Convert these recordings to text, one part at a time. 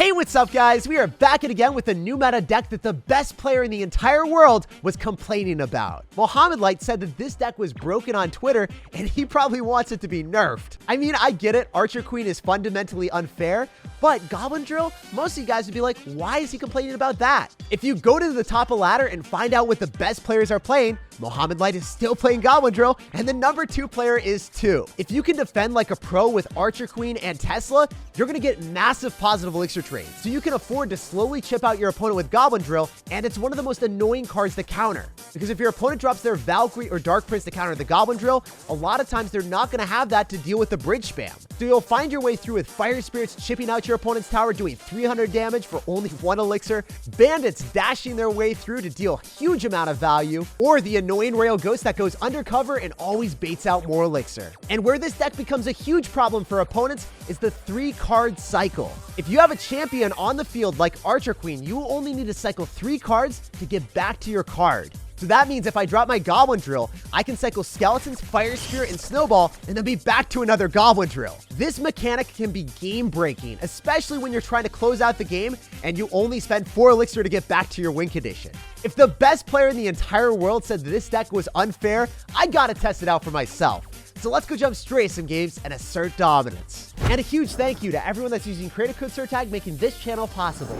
Hey, what's up, guys? We are back again with a new meta deck that the best player in the entire world was complaining about. Mohammed Light said that this deck was broken on Twitter, and he probably wants it to be nerfed. I mean, I get it. Archer Queen is fundamentally unfair, but Goblin Drill, most of you guys would be like, why is he complaining about that? If you go to the top of the ladder and find out what the best players are playing, Mohammed Light is still playing Goblin Drill, and the number 2 player is too. If you can defend like a pro with Archer Queen and Tesla, you're going to get massive positive elixir trades. So you can afford to slowly chip out your opponent with Goblin Drill, and it's one of the most annoying cards to counter. Because if your opponent drops their Valkyrie or Dark Prince to counter the Goblin Drill, a lot of times they're not going to have that to deal with the bridge spam. So you'll find your way through with Fire Spirits chipping out your opponent's tower, doing 300 damage for only 1 elixir, Bandits dashing their way through to deal a huge amount of value, or the annoying Royal Ghost that goes undercover and always baits out more elixir. And where this deck becomes a huge problem for opponents is the 3-card cycle. If you have a champion on the field like Archer Queen, you only need to cycle 3 cards to get back to your card. So that means if I drop my Goblin Drill, I can cycle Skeletons, Fire Spirit, and Snowball, and then be back to another Goblin Drill. This mechanic can be game-breaking, especially when you're trying to close out the game and you only spend 4 elixir to get back to your win condition. If the best player in the entire world said that this deck was unfair, I gotta test it out for myself. So let's go jump straight to some games and assert dominance. And a huge thank you to everyone that's using creator code SIRTAG, making this channel possible.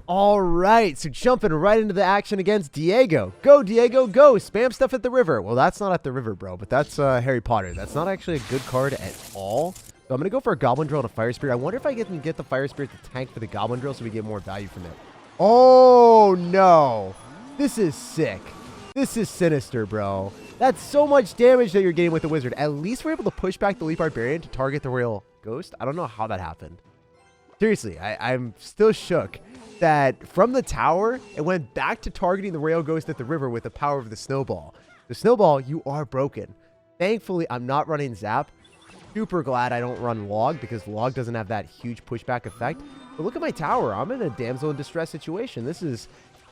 All right, so jumping right into the action against Diego. Go, Diego, go. Spam stuff at the river. Well, that's not at the river, bro, but that's Harry Potter. That's not actually a good card at all. So I'm going to go for a Goblin Drill and a Fire Spirit. I wonder if I can get the Fire Spirit to tank for the Goblin Drill so we get more value from it. Oh, no. This is sick. This is sinister, bro. That's so much damage that you're getting with the Wizard. At least we're able to push back the Leap Barbarian to target the Royal Ghost. I don't know how that happened. Seriously, I'm still shook that from the tower, it went back to targeting the Royal Ghost at the river with the power of the Snowball. The Snowball, you are broken. Thankfully, I'm not running Zap. Super glad I don't run Log because Log doesn't have that huge pushback effect. But look at my tower. I'm in a damsel in distress situation. This is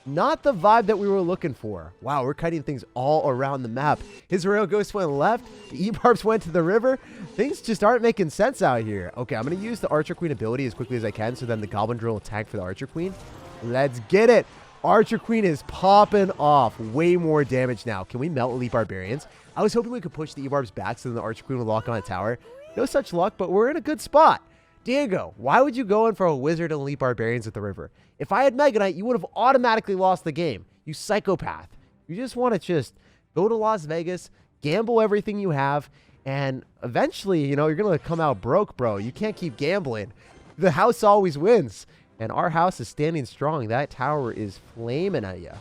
not the vibe that we were looking for. Wow, we're cutting things all around the map. His Royal Ghost went left. The E-Barbs went to the river. Things just aren't making sense out here. Okay, I'm going to use the Archer Queen ability as quickly as I can so then the Goblin Drill will tank for the Archer Queen. Let's get it. Archer Queen is popping off. Way more damage now. Can we melt Elite Barbarians? I was hoping we could push the E-Barbs back so then the Archer Queen would lock on a tower. No such luck, but we're in a good spot. Diego, why would you go in for a Wizard and Elite Barbarians at the river? If I had Mega Knight, you would have automatically lost the game. You psychopath. You just want to just go to Las Vegas, gamble everything you have, and eventually, you know, you're going to come out broke, bro. You can't keep gambling. The house always wins, and our house is standing strong. That tower is flaming at you.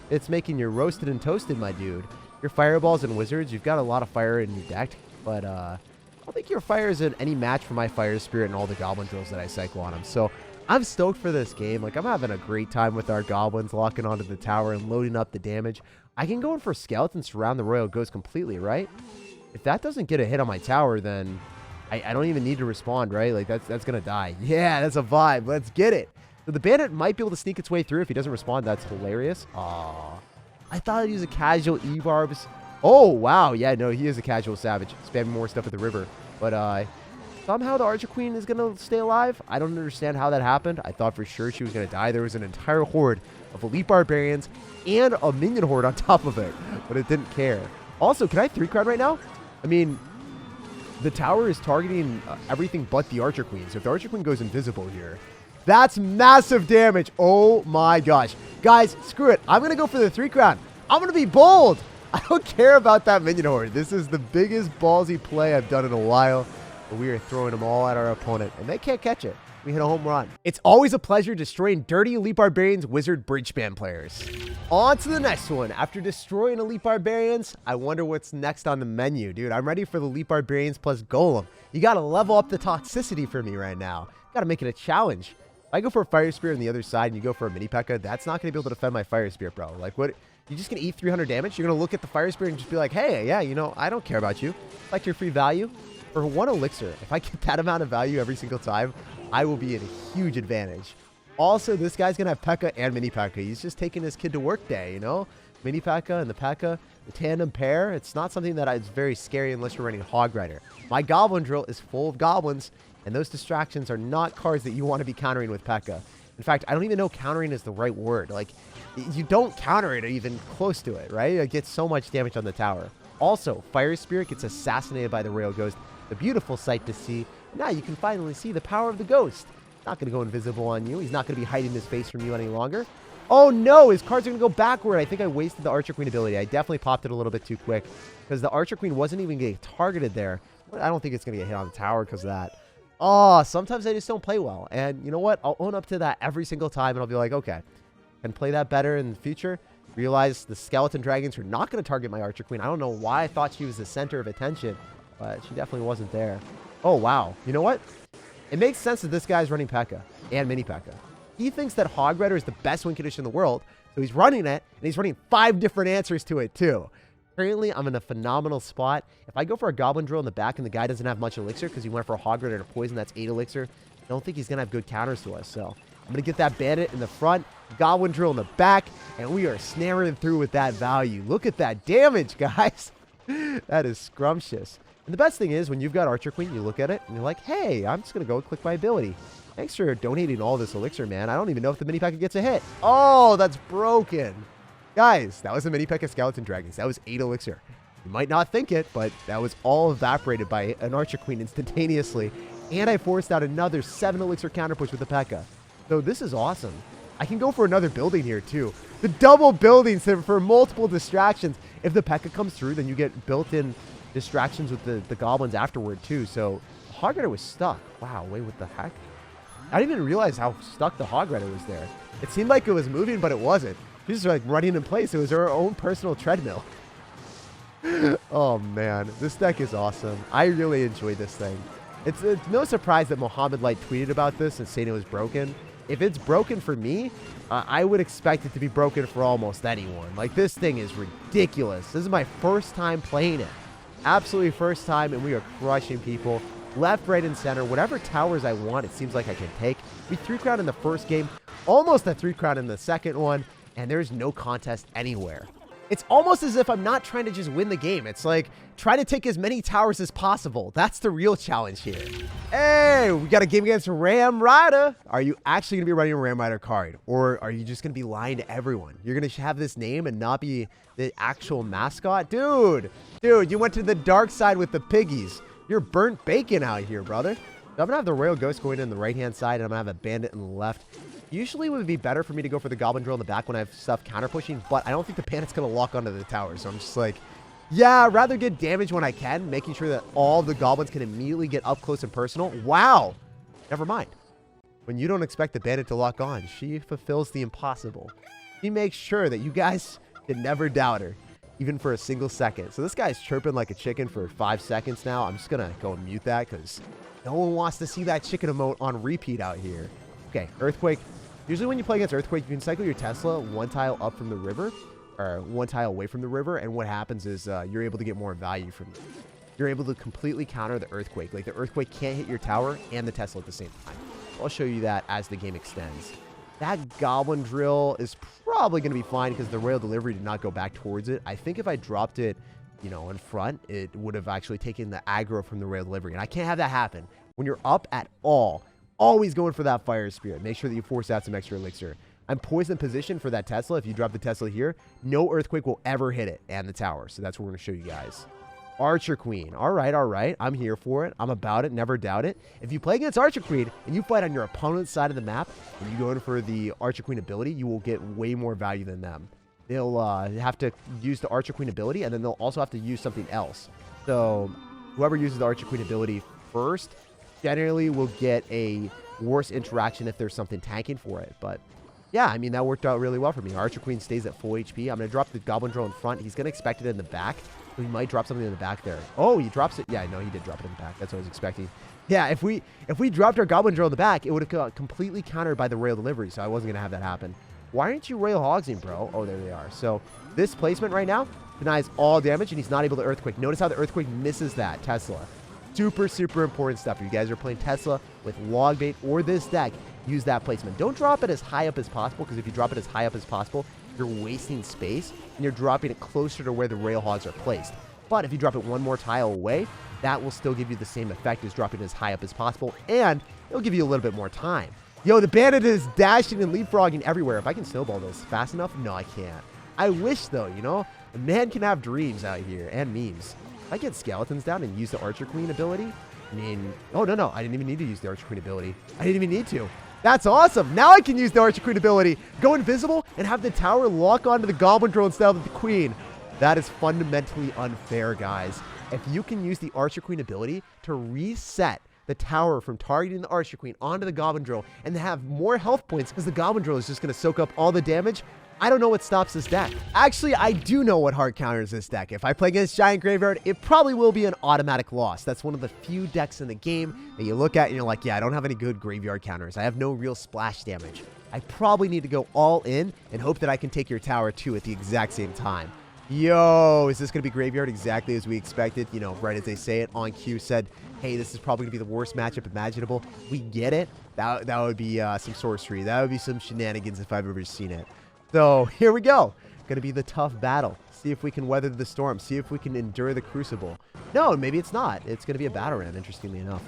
It's making you roasted and toasted, my dude. Your Fireballs and Wizards, you've got a lot of fire in your deck, but I don't think your fire is in any match for my Fire Spirit and all the Goblin Drills that I cycle on him. So I'm stoked for this game. Like, I'm having a great time with our Goblins locking onto the tower and loading up the damage. I can go in for Skeletons surround the Royal Ghost completely, right? If that doesn't get a hit on my tower, then I don't even need to respond, right? Like, that's going to die. Yeah, that's a vibe. Let's get it. So the Bandit might be able to sneak its way through. If he doesn't respond, that's hilarious. Aw. I thought I'd use a casual E-Barbs. Oh, wow. Yeah, no, he is a casual savage. Spamming more stuff at the river. But somehow the Archer Queen is going to stay alive. I don't understand how that happened. I thought for sure she was going to die. There was an entire horde of Elite Barbarians and a minion horde on top of it. But it didn't care. Also, can I 3-card right now? I mean, the tower is targeting everything but the Archer Queen. So if the Archer Queen goes invisible here, that's massive damage. Oh my gosh. Guys, screw it. I'm going to go for the 3-crown. I'm going to be bold. I don't care about that minion horde. This is the biggest ballsy play I've done in a while. But we are throwing them all at our opponent, and they can't catch it. We hit a home run. It's always a pleasure destroying dirty Elite Barbarians, Wizard, Bridge Spam players. On to the next one. After destroying Elite Barbarians, I wonder what's next on the menu. Dude, I'm ready for the Elite Barbarians plus Golem. You got to level up the toxicity for me right now. Got to make it a challenge. If I go for a Fire Spirit on the other side and you go for a Mini P.E.K.K.A., that's not going to be able to defend my Fire Spirit, bro. Like, what? You're just going to eat 300 damage? You're going to look at the Fire Spirit and just be like, hey, yeah, you know, I don't care about you. Like your free value. For 1 elixir, if I get that amount of value every single time, I will be at a huge advantage. Also, this guy's going to have P.E.K.K.A. and Mini P.E.K.K.A. He's just taking his kid to work day, you know? Mini P.E.K.K.A. and the P.E.K.K.A., the tandem pair, it's not something that is very scary unless you're running Hog Rider. My Goblin Drill is full of goblins, And those distractions are not cards that you want to be countering with P.E.K.K.A. In fact, I don't even know countering is the right word. Like, you don't counter it or even close to it, right? It gets so much damage on the tower. Also, Fire Spirit gets assassinated by the Rail Ghost. A beautiful sight to see. Now you can finally see the power of the Ghost. Not going to go invisible on you. He's not going to be hiding his face from you any longer. Oh no, his cards are going to go backward. I think I wasted the Archer Queen ability. I definitely popped it a little bit too quick because the Archer Queen wasn't even getting targeted there. I don't think it's going to get hit on the tower because of that. Oh, sometimes I just don't play well. And you know what? I'll own up to that every single time and I'll be like, okay, I can play that better in the future. Realize the Skeleton Dragons are not going to target my Archer Queen. I don't know why I thought she was the center of attention, but she definitely wasn't there. Oh, wow. You know what? It makes sense that this guy's running P.E.K.K.A. and Mini P.E.K.K.A. He thinks that Hog Rider is the best win condition in the world, so he's running it, and he's running 5 different answers to it, too. Currently, I'm in a phenomenal spot. If I go for a Goblin Drill in the back and the guy doesn't have much Elixir because he went for a Hog Rider and a Poison, that's 8 Elixir, I don't think he's going to have good counters to us, so I'm going to get that Bandit in the front, Goblin Drill in the back, and we are snaring through with that value. Look at that damage, guys. That is scrumptious. And the best thing is, when you've got Archer Queen, you look at it, and you're like, hey, I'm just going to go and click my ability. Thanks for donating all this Elixir, man. I don't even know if the Mini P.E.K.K.A. gets a hit. Oh, that's broken. Guys, that was a Mini P.E.K.K.A. Skeleton Dragons. That was 8 Elixir. You might not think it, but that was all evaporated by an Archer Queen instantaneously. And I forced out another 7 Elixir counter push with the P.E.K.K.A. So this is awesome. I can go for another building here, too. The double buildings for multiple distractions. If the P.E.K.K.A. comes through, then you get built-in distractions with the Goblins afterward, too. So Hog Rider was stuck. Wow, wait, what the heck? I didn't even realize how stuck the Hog Rider was there. It seemed like it was moving, but it wasn't. He was like running in place. It was our own personal treadmill. Oh, man. This deck is awesome. I really enjoy this thing. It's no surprise that Mohammed Light tweeted about this and saying it was broken. If it's broken for me, I would expect it to be broken for almost anyone. Like, this thing is ridiculous. This is my first time playing it. Absolutely first time, and we are crushing people. Left, right, and center. Whatever towers I want, it seems like I can take. We 3-crown in the first game. Almost a 3-crown in the second one. And there's no contest anywhere. It's almost as if I'm not trying to just win the game. It's like, try to take as many towers as possible. That's the real challenge here. Hey, we got a game against Ramrada. Are you actually going to be running a Ramrada card? Or are you just going to be lying to everyone? You're going to have this name and not be the actual mascot? Dude, you went to the dark side with the piggies. You're burnt bacon out here, brother. So I'm going to have the Royal Ghost going in the right-hand side, and I'm going to have a Bandit in the left. Usually it would be better for me to go for the Goblin Drill in the back when I have stuff counter-pushing, but I don't think the Bandit's going to lock onto the tower. So I'm just like, yeah, I'd rather get damage when I can, making sure that all the Goblins can immediately get up close and personal. Wow. Never mind. When you don't expect the Bandit to lock on, she fulfills the impossible. She makes sure that you guys can never doubt her, even for a single second. So this guy's chirping like a chicken for 5 seconds now. I'm just going to go and mute that because no one wants to see that chicken emote on repeat out here. Okay, Earthquake. Usually when you play against Earthquake, you can cycle your Tesla 1 tile up from the river, or 1 tile away from the river, and what happens is you're able to get more value from it. You're able to completely counter the Earthquake. Like, the Earthquake can't hit your tower and the Tesla at the same time. I'll show you that as the game extends. That Goblin Drill is probably going to be fine because the Rail Delivery did not go back towards it. I think if I dropped it, you know, in front, it would have actually taken the aggro from the Rail Delivery, and I can't have that happen. When you're up at all, always going for that Fire Spirit. Make sure that you force out some extra Elixir. I'm poised position for that Tesla. If you drop the Tesla here, no Earthquake will ever hit it and the tower. So that's what we're going to show you guys. Archer Queen. All right. I'm here for it. I'm about it. Never doubt it. If you play against Archer Queen and you fight on your opponent's side of the map and you go in for the Archer Queen ability, you will get way more value than them. They'll have to use the Archer Queen ability, and then they'll also have to use something else. So whoever uses the Archer Queen ability first generally will get a worse interaction if there's something tanking for it. But yeah, I mean, that worked out really well for me. Archer Queen stays at full HP. I'm going to drop the Goblin Drill in front. He's going to expect it in the back. So he might drop something in the back there. Oh, he drops it. Yeah, no, he did drop it in the back. That's what I was expecting. Yeah, if we dropped our Goblin Drill in the back, it would have got completely countered by the Rail Delivery. So I wasn't going to have that happen. Why aren't you Rail Hogsing, bro? Oh, there they are. So this placement right now denies all damage, and he's not able to Earthquake. Notice how the Earthquake misses that Tesla. Super important stuff. If you guys are playing Tesla with Logbait or this deck, use that placement. Don't drop it as high up as possible, because if you drop it as high up as possible, you're wasting space, and you're dropping it closer to where the Rail Hogs are placed. But if you drop it one more tile away, that will still give you the same effect as dropping it as high up as possible, and it'll give you a little bit more time. Yo, the bandit is dashing and leapfrogging everywhere. If I can snowball this fast enough, no, I can't. I wish, though, you know? A man can have dreams out here, and memes. If I get skeletons down and use the Archer Queen ability, I mean, oh, no, I didn't even need to use the Archer Queen ability. I didn't even need to. That's awesome. Now I can use the Archer Queen ability, go invisible, and have the tower lock onto the Goblin Drill instead of the Queen. That is fundamentally unfair, guys. If you can use the Archer Queen ability to reset the tower from targeting the Archer Queen onto the Goblin Drill and to have more health points because the Goblin Drill is just going to soak up all the damage, I don't know what stops this deck. Actually, I do know what hard counters this deck. If I play against Giant Graveyard, it probably will be an automatic loss. That's one of the few decks in the game that you look at and you're like, yeah, I don't have any good graveyard counters. I have no real splash damage. I probably need to go all in and hope that I can take your tower too at the exact same time. Yo, is this going to be graveyard exactly as we expected? You know, right as they say it, on cue said, hey, this is probably going to be the worst matchup imaginable. We get it. That would be some sorcery. That would be some shenanigans if I've ever seen it. So here we go. Going to be the tough battle. See if we can weather the storm. See if we can endure the crucible. No, maybe it's not. It's going to be a battle ram, interestingly enough.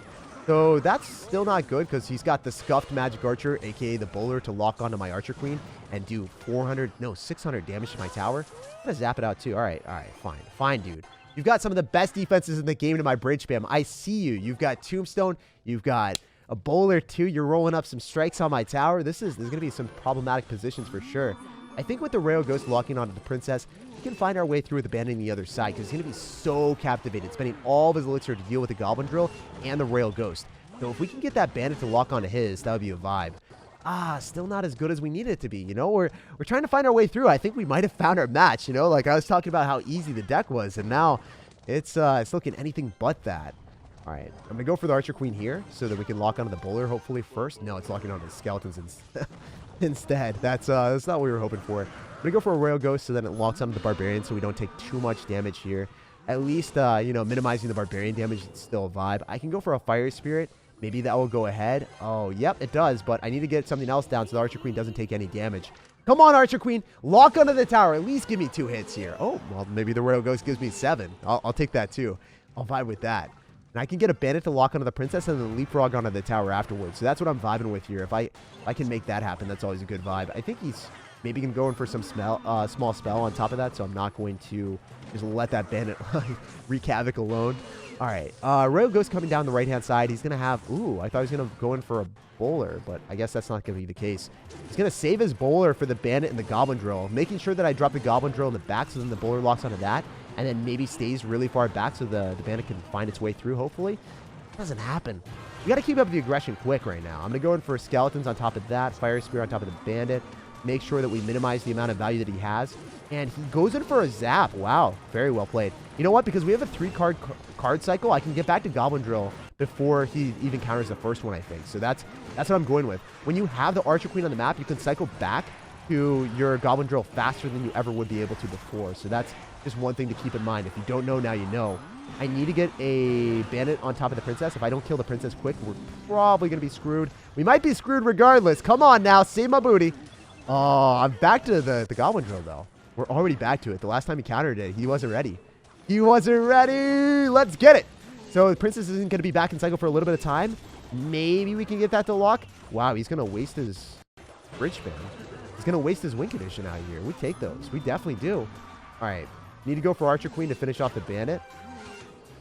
So that's still not good because he's got the Scuffed Magic Archer, aka the Bowler, to lock onto my Archer Queen and do 600 damage to my tower. I'm going to zap it out too. All right, fine, dude. You've got some of the best defenses in the game to my bridge spam. I see you. You've got Tombstone. You've got a Bowler too. You're rolling up some strikes on my tower. There's going to be some problematic positions for sure. I think with the Rail Ghost locking onto the Princess, we can find our way through with abandoning the other side because he's going to be so captivated, spending all of his elixir to deal with the Goblin Drill and the Rail Ghost. So if we can get that bandit to lock onto his, that would be a vibe. Still not as good as we need it to be, you know? We're trying to find our way through. I think we might have found our match, you know? Like, I was talking about how easy the deck was, and now it's looking anything but that. All right, I'm going to go for the Archer Queen here so that we can lock onto the Bowler hopefully first. No, it's locking onto the Skeletons instead. That's not what we were hoping for. I'm going to go for a Rail Ghost so that it locks onto the Barbarian so we don't take too much damage here. At least, you know, minimizing the Barbarian damage is still a vibe. I can go for a Fire Spirit. Maybe that will go ahead. Oh, yep, it does, but I need to get something else down so the Archer Queen doesn't take any damage. Come on, Archer Queen. Lock onto the tower. At least give me 2 hits here. Oh, well, maybe the Rail Ghost gives me 7. I'll take that too. I'll vibe with that. And I can get a bandit to lock onto the Princess and then leapfrog onto the tower afterwards. So that's what I'm vibing with here. If I can make that happen, that's always a good vibe. I think he's maybe going to go in for some small spell on top of that, so I'm not going to just let that bandit wreak havoc alone. All right, Rail Ghost coming down the right-hand side. He's going to have, ooh, I thought he was going to go in for a Bowler, but I guess that's not going to be the case. He's going to save his Bowler for the bandit and the Goblin Drill, making sure that I drop the Goblin Drill in the back so then the Bowler locks onto that, and then maybe stays really far back so the bandit can find its way through, hopefully. It doesn't happen. We got to keep up the aggression quick right now. I'm going to go in for Skeletons on top of that, Fire Spear on top of the bandit, make sure that we minimize the amount of value that he has. And he goes in for a zap. Wow, very well played. You know what? Because we have a 3-card cycle, I can get back to Goblin Drill before he even counters the first one, I think. So that's what I'm going with. When you have the Archer Queen on the map, you can cycle back to your Goblin Drill faster than you ever would be able to before. So that's just one thing to keep in mind. If you don't know, now you know. I need to get a bandit on top of the Princess. If I don't kill the Princess quick, we're probably going to be screwed. We might be screwed regardless. Come on now, save my booty. Oh, I'm back to the Goblin Drill, though. We're already back to it. The last time he countered it, he wasn't ready. He wasn't ready. Let's get it. So the Princess isn't going to be back in cycle for a little bit of time. Maybe we can get that to lock. Wow, he's going to waste his bridge spam. He's going to waste his Win Condition out here. We take those. We definitely do. All right. Need to go for Archer Queen to finish off the bandit.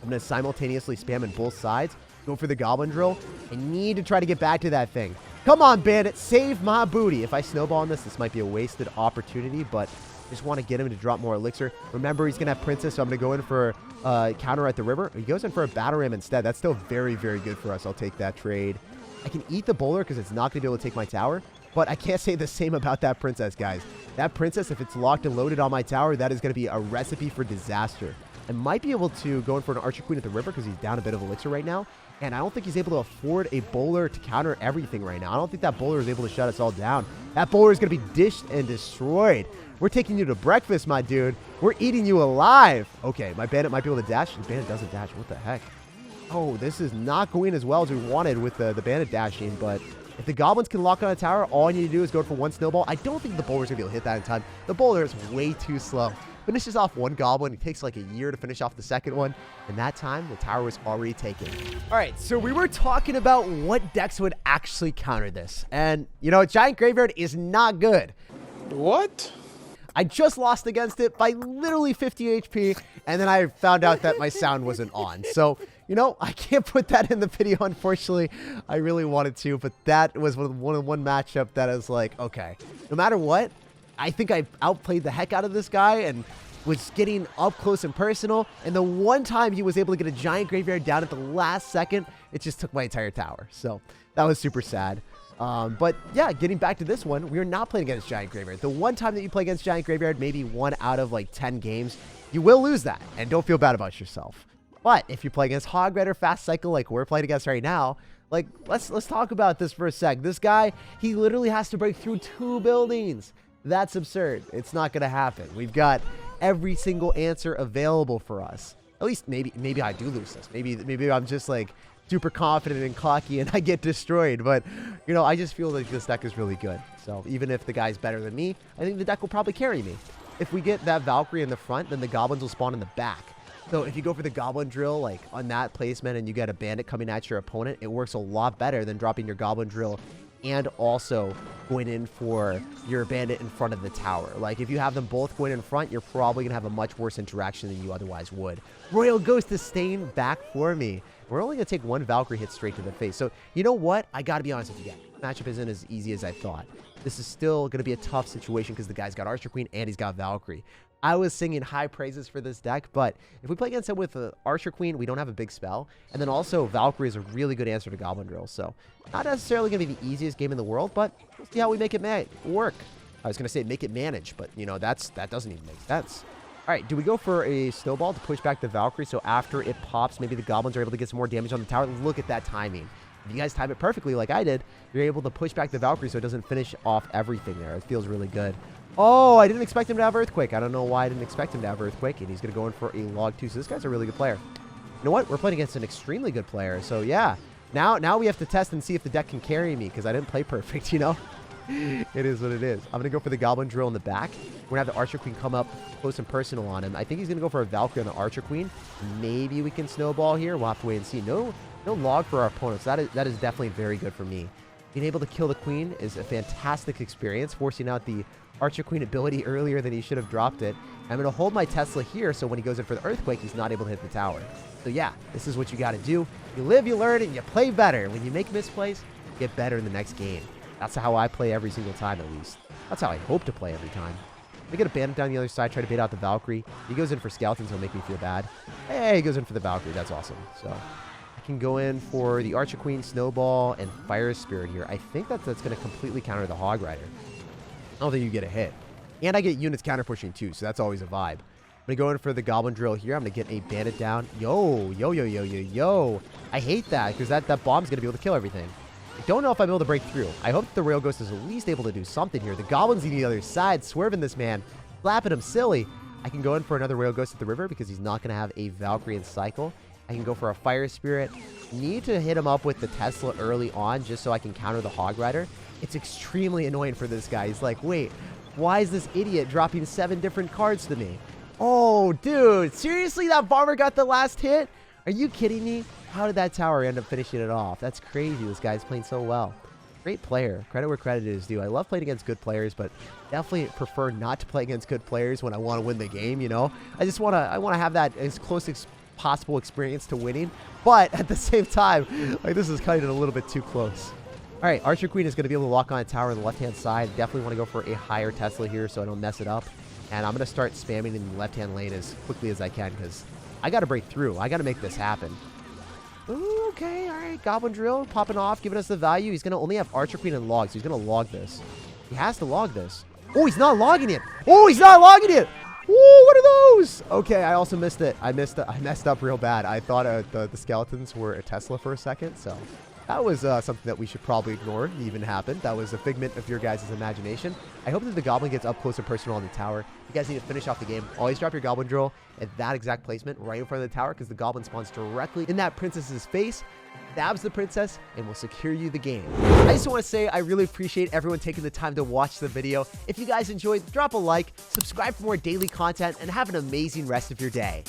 I'm going to simultaneously spam in both sides. Go for the Goblin Drill. I need to try to get back to that thing. Come on, bandit. Save my booty. If I snowball on this might be a wasted opportunity, but I just want to get him to drop more elixir. Remember, he's going to have Princess, so I'm going to go in for counter at the river. He goes in for a Battle Ram instead. That's still very, very good for us. I'll take that trade. I can eat the Bowler because it's not going to be able to take my tower, but I can't say the same about that Princess, guys. That Princess, if it's locked and loaded on my tower, that is going to be a recipe for disaster. I might be able to go in for an Archer Queen at the river because he's down a bit of elixir right now. And I don't think he's able to afford a Bowler to counter everything right now. I don't think that Bowler is able to shut us all down. That Bowler is going to be dished and destroyed. We're taking you to breakfast, my dude. We're eating you alive. Okay, my bandit might be able to dash. The bandit doesn't dash. What the heck? Oh, this is not going as well as we wanted with the bandit dashing, but If the Goblins can lock on a tower, all you need to do is go for one snowball. I don't think the bowler's going to be able to hit that in time. The bowler is way too slow. Finishes off one Goblin. It takes like a year to finish off the second one. And that time, the tower was already taken. All right, so we were talking about what decks would actually counter this. And, you know, Giant Graveyard is not good. What? I just lost against it by literally 50 HP, and then I found out that my sound wasn't on. So, you know, I can't put that in the video, unfortunately. I really wanted to, but that was one matchup that I was like, okay, no matter what, I think I outplayed the heck out of this guy and was getting up close and personal. And the one time he was able to get a Giant Graveyard down at the last second, it just took my entire tower. So that was super sad. But yeah, getting back to this one, we are not playing against Giant Graveyard. The one time that you play against Giant Graveyard, maybe 1 out of like 10 games, you will lose that, and don't feel bad about yourself. But if you play against Hog Rider Fast Cycle like we're playing against right now, like let's talk about this for a sec. This guy, he literally has to break through 2 buildings. That's absurd. It's not gonna happen. We've got every single answer available for us. At least maybe I do lose this. Maybe I'm just like super confident and cocky and I get destroyed. But, you know, I just feel like this deck is really good. So even if the guy's better than me, I think the deck will probably carry me. If we get that Valkyrie in the front, then the Goblins will spawn in the back. So if you go for the Goblin Drill, like on that placement, and you get a Bandit coming at your opponent, it works a lot better than dropping your Goblin Drill and also going in for your Bandit in front of the tower. Like, if you have them both going in front, you're probably going to have a much worse interaction than you otherwise would. Royal Ghost is staying back for me. We're only going to take 1 Valkyrie hit straight to the face. So, you know what? I got to be honest with you guys. Matchup isn't as easy as I thought. This is still going to be a tough situation because the guy's got Archer Queen and he's got Valkyrie. I was singing high praises for this deck, but if we play against him with the Archer Queen, we don't have a big spell. And then also, Valkyrie is a really good answer to Goblin Drill. So, not necessarily going to be the easiest game in the world, but we'll see how we make it work. I was going to say make it manage, but, you know, that doesn't even make sense. All right, do we go for a Snowball to push back the Valkyrie? So after it pops, maybe the Goblins are able to get some more damage on the tower. Look at that timing. If you guys time it perfectly like I did, you're able to push back the Valkyrie so it doesn't finish off everything there. It feels really good. Oh, I didn't expect him to have Earthquake. I don't know why I didn't expect him to have Earthquake, and he's going to go in for a Log 2. So this guy's a really good player. You know what? We're playing against an extremely good player. So yeah, now we have to test and see if the deck can carry me because I didn't play perfect, you know? It is what it is. I'm going to go for the Goblin Drill in the back. We're going to have the Archer Queen come up close and personal on him. I think he's going to go for a Valkyrie on the Archer Queen. Maybe we can snowball here. We'll have to wait and see. No log for our opponents. That is definitely very good for me. Being able to kill the Queen is a fantastic experience, forcing out the Archer Queen ability earlier than he should have dropped it. I'm going to hold my Tesla here so when he goes in for the Earthquake, he's not able to hit the tower. So yeah, this is what you got to do. You live, you learn, and you play better. When you make misplays, you get better in the next game. That's how I play every single time, at least. That's how I hope to play every time. We get a Bandit down the other side, try to bait out the Valkyrie. He goes in for Skeletons, he'll make me feel bad. Hey, he goes in for the Valkyrie. That's awesome. So I can go in for the Archer Queen, Snowball, and Fire Spirit here. I think that's going to completely counter the Hog Rider. I don't think you get a hit. And I get units counter pushing too, so that's always a vibe. I'm going to go in for the Goblin Drill here. I'm going to get a Bandit down. Yo. I hate that because that bomb's going to be able to kill everything. I don't know if I'm able to break through. I hope the Royal Ghost is at least able to do something here. The Goblin's on the other side, swerving this man, slapping him silly. I can go in for another Royal Ghost at the river because he's not going to have a Valkyrie in cycle. I can go for a Fire Spirit. Need to hit him up with the Tesla early on just so I can counter the Hog Rider. It's extremely annoying for this guy. He's like, wait, why is this idiot dropping 7 different cards to me? Oh, dude, seriously? That bomber got the last hit? Are you kidding me? How did that tower end up finishing it off? That's crazy. This guy's playing so well. Great player. Credit where credit is due. I love playing against good players, but definitely prefer not to play against good players when I want to win the game, you know? I want to have that as close as possible experience to winning, but at the same time, like, this is kind of a little bit too close. All right, Archer Queen is going to be able to lock on a tower on the left-hand side. Definitely want to go for a higher Tesla here so I don't mess it up. And I'm going to start spamming in the left-hand lane as quickly as I can because I got to break through. I got to make this happen. Ooh, okay, all right. Goblin Drill popping off, giving us the value. He's going to only have Archer Queen and logs. So he's going to log this. He has to log this. Oh, he's not logging it. Oh, he's not logging it. Ooh, what are those? Okay, I also missed it. I messed up real bad. I thought the Skeletons were a Tesla for a second, so That was something that we should probably ignore even happened. That was a figment of your guys' imagination. I hope that the Goblin gets up close and personal on the tower. You guys need to finish off the game. Always drop your Goblin drill at that exact placement right in front of the tower, because the Goblin spawns directly in that princess's face, stabs the princess, and will secure you the game. I just want to say I really appreciate everyone taking the time to watch the video. If you guys enjoyed, drop a like, subscribe for more daily content, and have an amazing rest of your day.